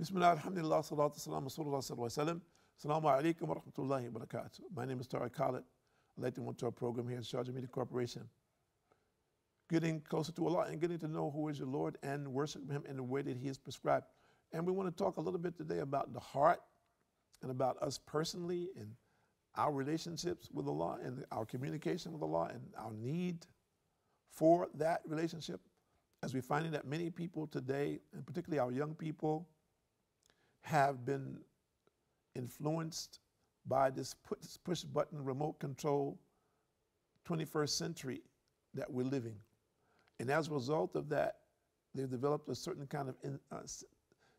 Bismillah, alhamdulillah, salatu salam, rasulullah sallallahu alayhi wa sallam. Assalamu alaikum wa rahmatullahi wa barakatuh. My name is Tariq Khalid. I'd like to welcome to our program here at Sharjah Media Corporation. Getting closer to Allah and getting to know who is your Lord and worship Him in the way that He has prescribed. And we want to talk a little bit today about the heart and about us personally and our relationships with Allah and our communication with Allah and our need for that relationship, as we're finding that many people today, and particularly our young people, have been influenced by this push-button remote control 21st century that we're living. And as a result of that, they've developed a certain kind of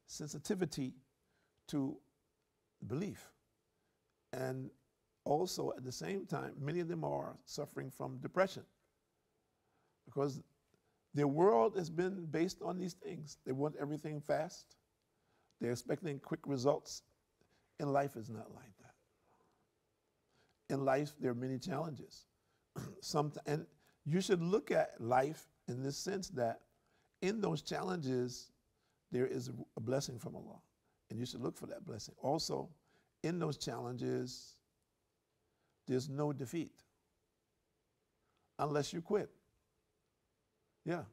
sensitivity to belief. And also, at the same time, many of them are suffering from depression because their world has been based on these things. They want everything fast. They're expecting quick results. And life is not like that. In life, there are many challenges. And you should look at life in this sense that in those challenges, there is a blessing from Allah. And you should look for that blessing. Also, in those challenges, there's no defeat unless you quit. Yeah,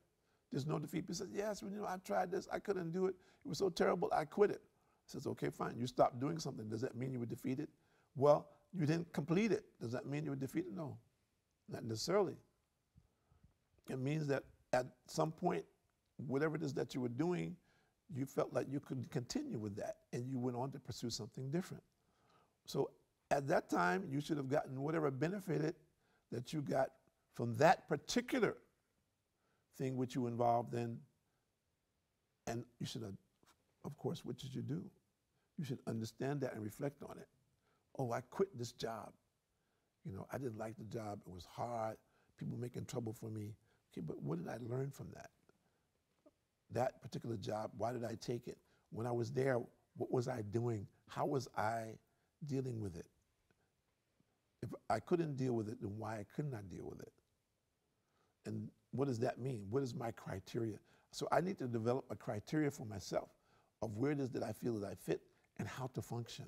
there's no defeat. He says, yes, I tried this, I couldn't do it. It was so terrible, I quit it. He says, okay, fine, you stopped doing something. Does that mean you were defeated? Well, you didn't complete it. Does that mean you were defeated? No, not necessarily. It means that at some point, whatever it is that you were doing, you felt like you could continue with that, and you went on to pursue something different. So at that time, you should have gotten whatever benefited that you got from that particular thing which you involved in. And you should have, of course, what did you do? You should understand that and reflect on it. Oh, I quit this job. I didn't like the job. It was hard. People making trouble for me. Okay, but what did I learn from that? That particular job, why did I take it? When I was there, what was I doing? How was I dealing with it? If I couldn't deal with it, then why couldn't I deal with it? And what does that mean? What is my criteria? So I need to develop a criteria for myself of where it is that I feel that I fit and how to function.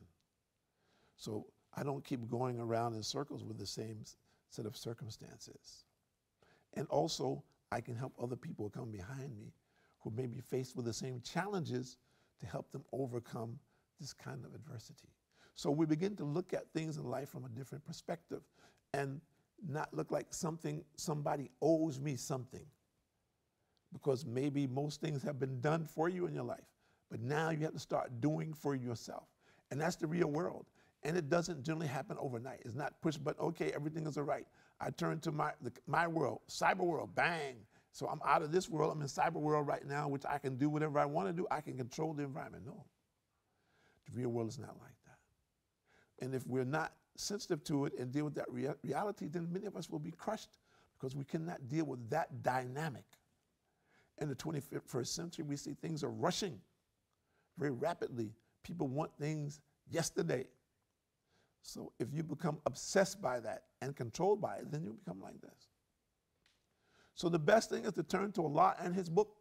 So I don't keep going around in circles with the same set of circumstances. And also, I can help other people come behind me who may be faced with the same challenges to help them overcome this kind of adversity. So we begin to look at things in life from a different perspective and not look like somebody owes me something, because maybe most things have been done for you in your life, but now you have to start doing for yourself. And that's the real world. And it doesn't generally happen overnight. It's not push button, okay, everything is all right. I turn to my world, cyber world, bang. So I'm out of this world, I'm in cyber world right now, which I can do whatever I want to do. I can control the environment. No, the real world is not like that. And if we're not sensitive to it and deal with that reality, then many of us will be crushed because we cannot deal with that dynamic. In the 21st century, we see things are rushing very rapidly. People want things yesterday. So if you become obsessed by that and controlled by it, then you become like this. So the best thing is to turn to Allah and His book.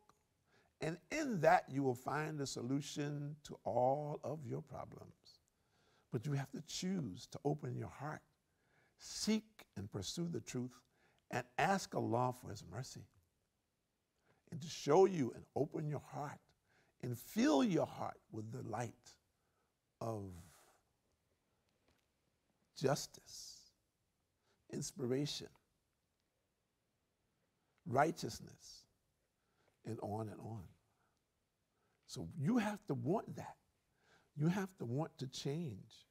And in that, you will find the solution to all of your problems. But you have to choose to open your heart, seek and pursue the truth, and ask Allah for His mercy. And to show you and open your heart and fill your heart with the light of justice, inspiration, righteousness, and on and on. So you have to want that. You have to want to change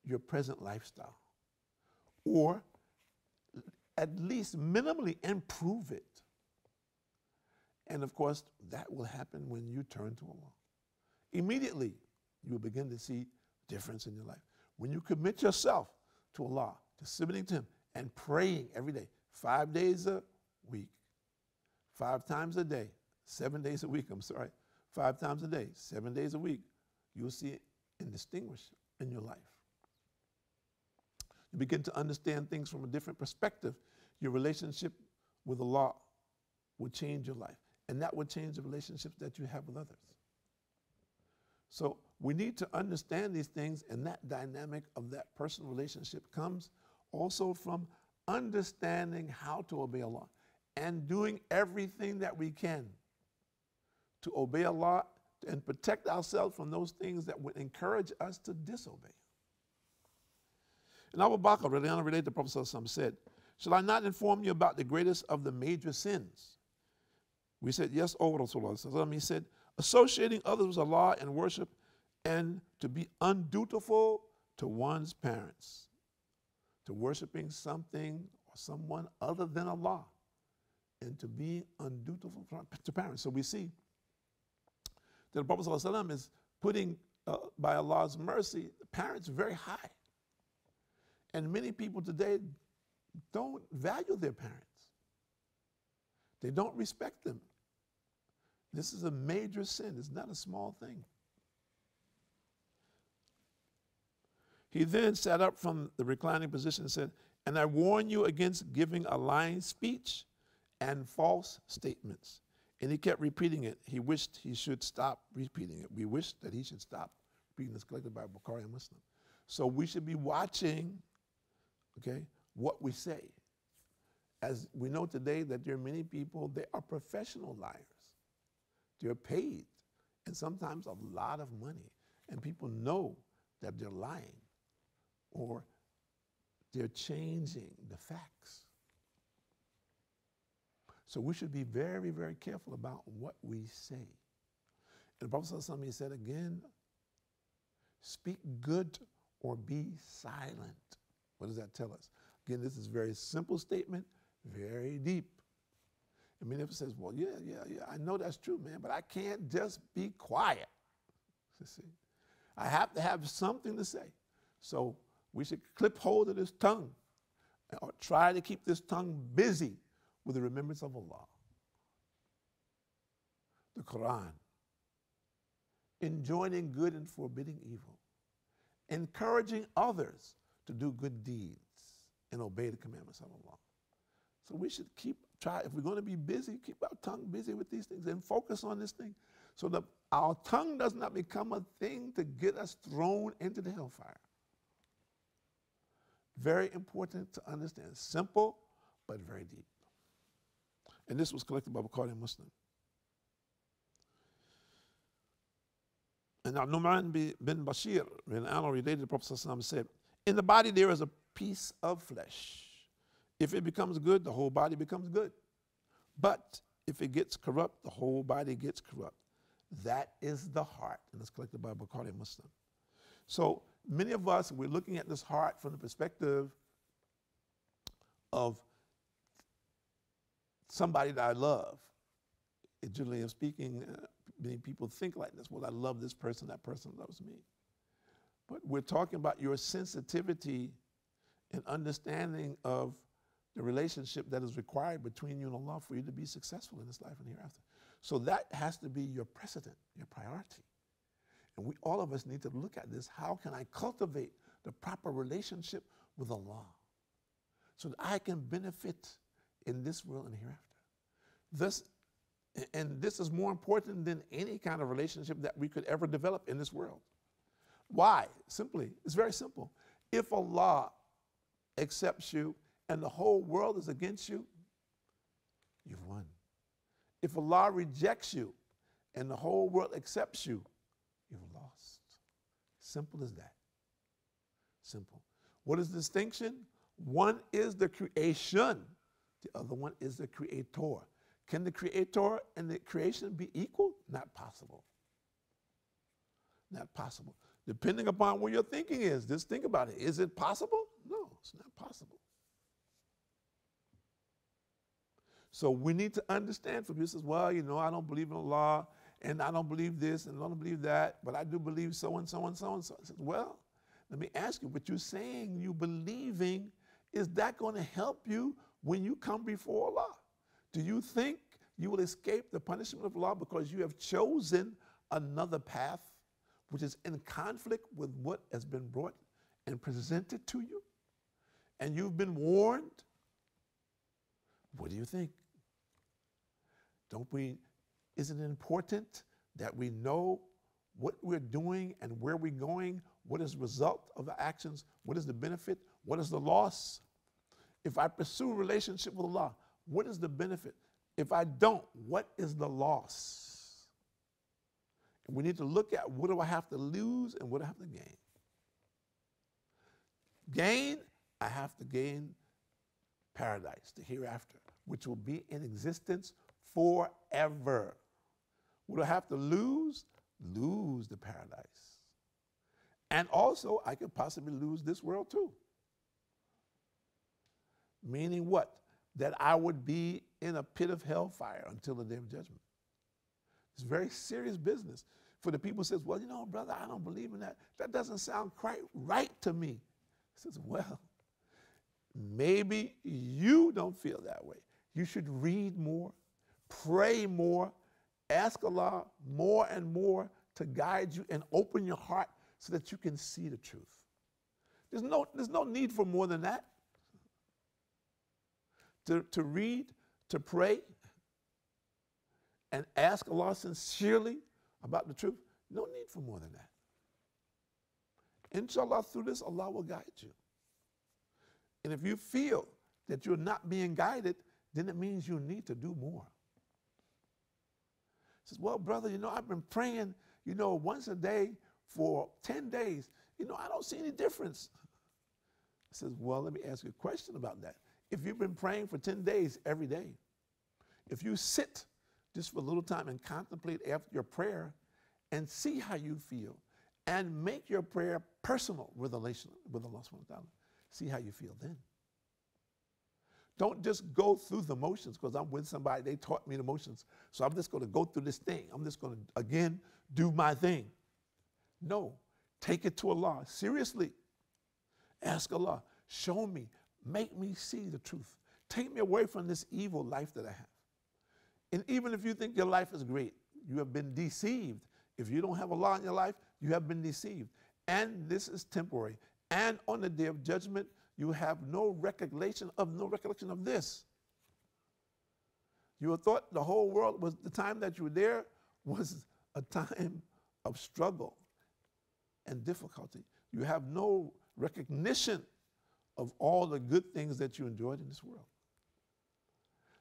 your present lifestyle, or at least minimally improve it. And of course, that will happen when you turn to Allah. Immediately, you will begin to see difference in your life. When you commit yourself to Allah, to submitting to Him, and praying every day, 5 days a week, 5 times a day, 7 days a week, 5 times a day, 7 days a week, you'll see it and distinguish in your life. You begin to understand things from a different perspective. Your relationship with Allah will change your life. And that will change the relationships that you have with others. So we need to understand these things, and that dynamic of that personal relationship comes also from understanding how to obey Allah and doing everything that we can to obey Allah and protect ourselves from those things that would encourage us to disobey. And Abu Bakr, related to Prophet ﷺ, said, "Shall I not inform you about the greatest of the major sins?" We said, "Yes, O Rasulullah." He said, "Associating others with Allah in worship and to be undutiful to one's parents," to worshiping something or someone other than Allah, and to being undutiful to parents. So we see that the Prophet ﷺ is putting, by Allah's mercy, parents very high. And many people today don't value their parents. They don't respect them. This is a major sin. It's not a small thing. He then sat up from the reclining position and said, "And I warn you against giving a lying speech and false statements." And he kept repeating it. He wished he should stop repeating it. We wish that he should stop repeating this, collected by Bukhari and Muslim. So we should be watching, okay, what we say. As we know today that there are many people, they are professional liars. They're paid, and sometimes a lot of money. And people know that they're lying or they're changing the facts. So we should be very, very careful about what we say. And the Prophet ﷺ, he said again, speak good or be silent. What does that tell us? Again, this is a very simple statement, very deep. I mean, if it says, well, yeah, I know that's true, man, but I can't just be quiet. You see, I have to have something to say. So we should clip hold of this tongue or try to keep this tongue busy with the remembrance of Allah, the Quran, enjoining good and forbidding evil, encouraging others to do good deeds and obey the commandments of Allah. So we should if we're going to be busy, keep our tongue busy with these things and focus on this thing so that our tongue does not become a thing to get us thrown into the hellfire. Very important to understand. Simple, but very deep. And this was collected by Bukhari and Muslim. And now Nu'man bin Bashir, related to the Prophet ﷺ, said, "In the body there is a piece of flesh. If it becomes good, the whole body becomes good. But if it gets corrupt, the whole body gets corrupt. That is the heart." And it's collected by Bukhari and Muslim. So many of us, we're looking at this heart from the perspective of somebody that I love. Generally speaking, many people think like this. Well, I love this person, that person loves me. But we're talking about your sensitivity and understanding of the relationship that is required between you and Allah for you to be successful in this life and hereafter. So that has to be your precedent, your priority. And all of us need to look at this. How can I cultivate the proper relationship with Allah so that I can benefit in this world and hereafter? This is more important than any kind of relationship that we could ever develop in this world. Why? Simply, it's very simple. If Allah accepts you and the whole world is against you, you've won. If Allah rejects you and the whole world accepts you, you've lost. Simple as that. Simple. What is the distinction? One is the creation. The other one is the creator. Can the creator and the creation be equal? Not possible. Not possible. Depending upon where your thinking is, just think about it. Is it possible? No, it's not possible. So we need to understand from this as well, I don't believe in Allah, and I don't believe this, and I don't believe that, but I do believe so and so and so and so. I said, well, let me ask you, what you're saying, you believing, is that going to help you when you come before Allah? Do you think you will escape the punishment of Allah because you have chosen another path which is in conflict with what has been brought and presented to you? And you've been warned? What do you think? Isn't it important that we know what we're doing and where we're going, what is the result of the actions, what is the benefit, what is the loss. If I pursue a relationship with Allah, what is the benefit? If I don't, what is the loss? And we need to look at what do I have to lose and what do I have to gain. Gain, I have to gain paradise, the hereafter, which will be in existence forever. What do I have to lose? Lose the paradise. And also, I could possibly lose this world too. Meaning what? That I would be in a pit of hellfire until the day of judgment. It's very serious business. For the people who says, well, you know, brother, I don't believe in that. That doesn't sound quite right to me. He says, well, maybe you don't feel that way. You should read more, pray more, ask Allah more and more to guide you and open your heart so that you can see the truth. There's no need for more than that. To read, to pray, and ask Allah sincerely about the truth. No need for more than that. Inshallah, through this, Allah will guide you. And if you feel that you're not being guided, then it means you need to do more. He says, well, brother, you know, I've been praying, you know, once a day for 10 days. You know, I don't see any difference. He says, well, let me ask you a question about that. If you've been praying for 10 days every day, if you sit just for a little time and contemplate after your prayer and see how you feel and make your prayer personal with Allah subhanahu wa ta'ala, see how you feel then. Don't just go through the motions because I'm with somebody, they taught me the motions, so I'm just going to go through this thing. I'm just going to, again, do my thing. No, take it to Allah seriously. Ask Allah, show me, make me see the truth. Take me away from this evil life that I have. And even if you think your life is great, you have been deceived. If you don't have Allah in your life, you have been deceived. And this is temporary. And on the day of judgment, you have no recollection of this. You thought the whole world was, the time that you were there was a time of struggle and difficulty. You have no recognition of all the good things that you enjoyed in this world.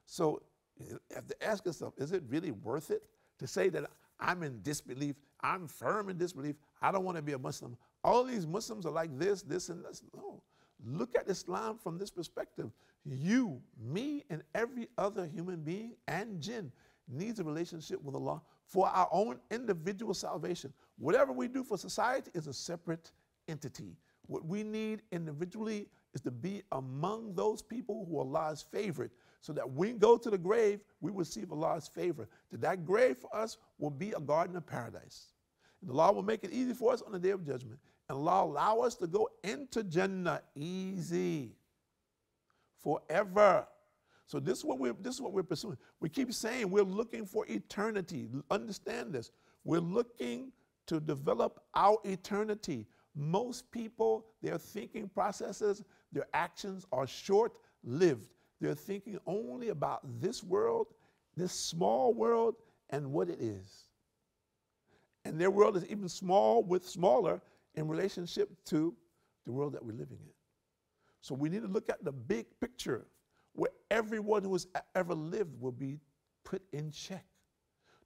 So you have to ask yourself, is it really worth it to say that I'm in disbelief, I'm firm in disbelief, I don't want to be a Muslim. All these Muslims are like this, this, and this. No. Look at Islam from this perspective. You, me, and every other human being and jinn needs a relationship with Allah for our own individual salvation. Whatever we do for society is a separate entity. What we need individually is to be among those people who are Allah's favorite, so that when we go to the grave, we receive Allah's favor. That grave for us will be a garden of paradise. And Allah will make it easy for us on the day of judgment. And Allah will allow us to go into Jannah easy, forever. So this is what we're pursuing. We keep saying we're looking for eternity. Understand this. We're looking to develop our eternity. Most people, their thinking processes, their actions are short-lived. They're thinking only about this world, this small world, and what it is. And their world is even smaller in relationship to the world that we're living in. So we need to look at the big picture where everyone who has ever lived will be put in check.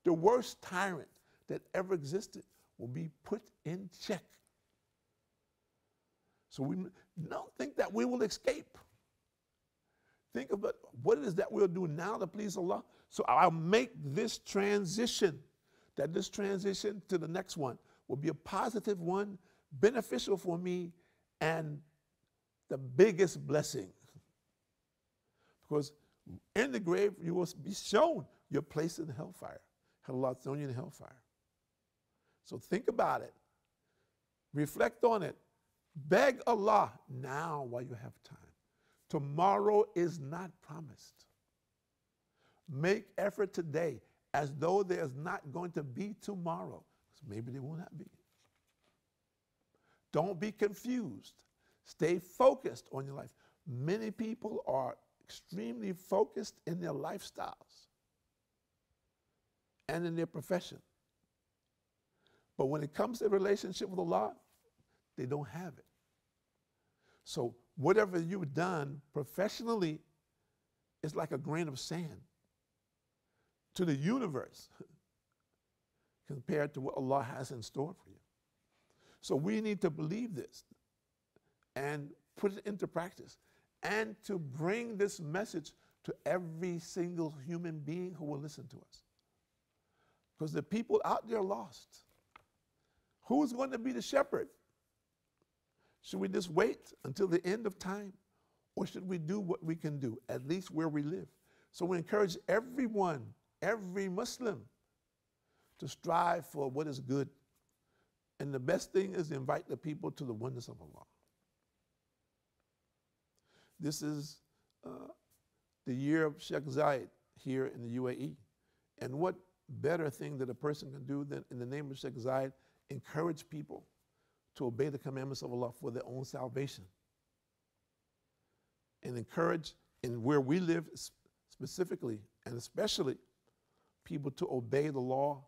The worst tyrant that ever existed will be put in check. So we don't think that we will escape. Think about what it is that we'll do now to please Allah. So I'll make this transition, that this transition to the next one will be a positive one, beneficial for me, and the biggest blessing. Because in the grave, you will be shown your place in the hellfire. Allah thrown you in the hellfire. So think about it. Reflect on it. Beg Allah now while you have time. Tomorrow is not promised. Make effort today as though there's not going to be tomorrow. Maybe there will not be. Don't be confused. Stay focused on your life. Many people are extremely focused in their lifestyles and in their profession. But when it comes to a relationship with Allah, they don't have it. So whatever you've done professionally is like a grain of sand to the universe compared to what Allah has in store for you. So we need to believe this and put it into practice, and to bring this message to every single human being who will listen to us. Because the people out there are lost. Who's going to be the shepherd? Should we just wait until the end of time? Or should we do what we can do, at least where we live? So we encourage everyone, every Muslim, to strive for what is good. And the best thing is to invite the people to the oneness of Allah. This is the year of Sheikh Zayed here in the UAE. And what better thing that a person can do than, in the name of Sheikh Zayed, encourage people to obey the commandments of Allah for their own salvation. And encourage, in where we live specifically and especially, people to obey the law,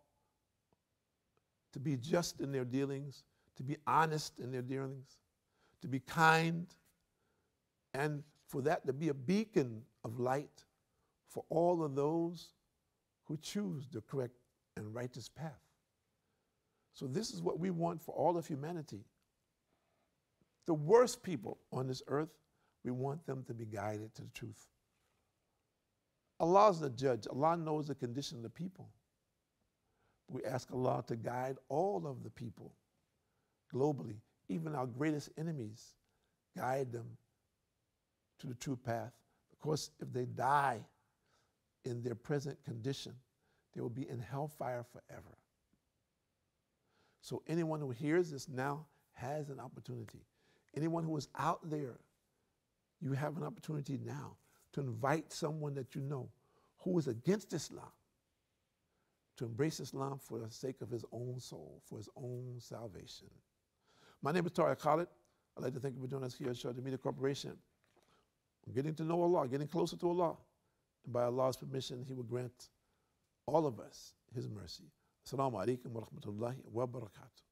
to be just in their dealings, to be honest in their dealings, to be kind, and for that to be a beacon of light for all of those who choose the correct and righteous path. So this is what we want for all of humanity. The worst people on this earth, we want them to be guided to the truth. Allah is the judge. Allah knows the condition of the people. We ask Allah to guide all of the people globally, even our greatest enemies, guide them to the true path. Of course, if they die in their present condition, they will be in hellfire forever. So anyone who hears this now has an opportunity. Anyone who is out there, you have an opportunity now to invite someone that you know who is against Islam to embrace Islam for the sake of his own soul, for his own salvation. My name is Tariq Khalid. I'd like to thank you for joining us here at Sharjah Media Corporation. Getting to know Allah, getting closer to Allah. And by Allah's permission, He will grant all of us His mercy. Assalamu alaikum wa rahmatullahi wa barakatuh.